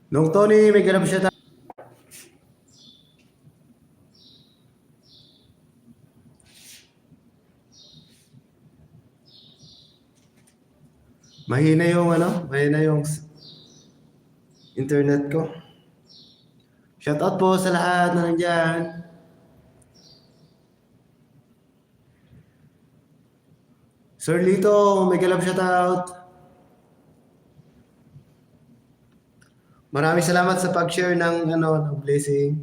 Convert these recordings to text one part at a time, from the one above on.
Nung Tony, may ganap siya. Mahina yung mahina yung internet ko. Shoutout po sa lahat na nandyan. Sir Lito, may galap shoutout. Maraming salamat sa pag-share ng ng blessing.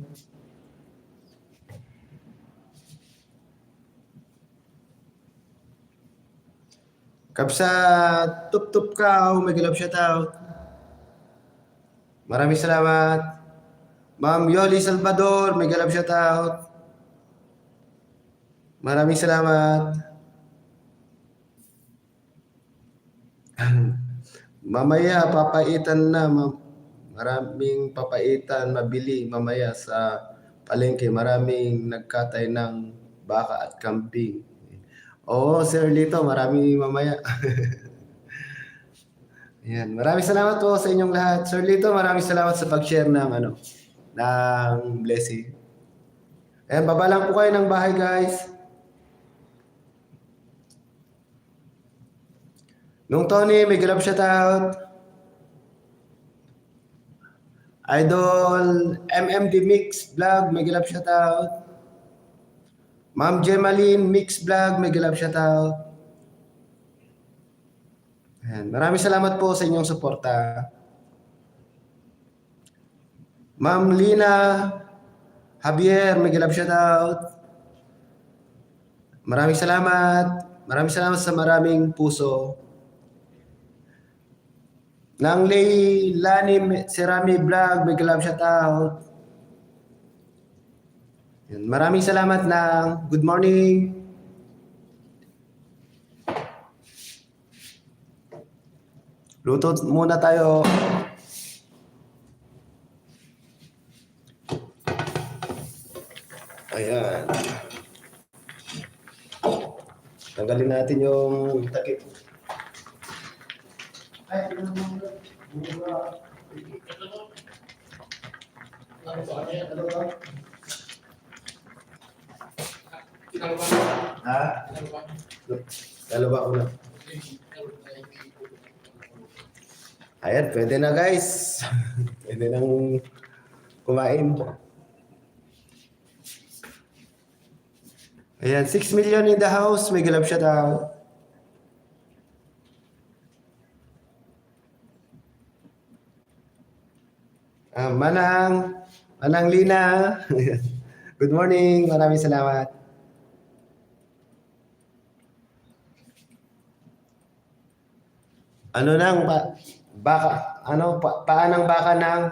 Kapsa tup-tup ka, may galap shoutout. Maraming salamat. Ma'am Yoli Salvador, may galap shoutout. Maraming salamat. Mamaya papaitan na, maraming papaitan, mabili mamaya sa palengke. Maraming nagkatay ng baka at kambing. Oo, Sir Lito, maraming mamaya. Yan. Maraming salamat po sa inyong lahat. Sir Lito, maraming salamat sa pag-share ng ng blessing. Ayan, baba lang po kayo ng bahay, guys. Nung Tony, may galap shoutout. Idol MMD Mix Vlog, may galap shoutout. Ma'am Gemaline Mix Vlog, may galap shoutout. Ayan. Maraming salamat po sa inyong suporta. Ma'am Lina Javier, may galap shoutout. Maraming salamat. Maraming salamat sa maraming puso. Nang Leilani Serami Vlog, may galap shoutout. Yan. Maraming salamat ng good morning. Luto muna tayo. Ayan. Tanggalin natin yung takip. Ay, ha? Dalawa ko na. Ayan, pwede na guys. Pwede nang kumain. Ayan, 6 million in the house. May galap siya tao. Manang Lina. Good morning. Maraming salamat. Ano nang baka, paanang baka ng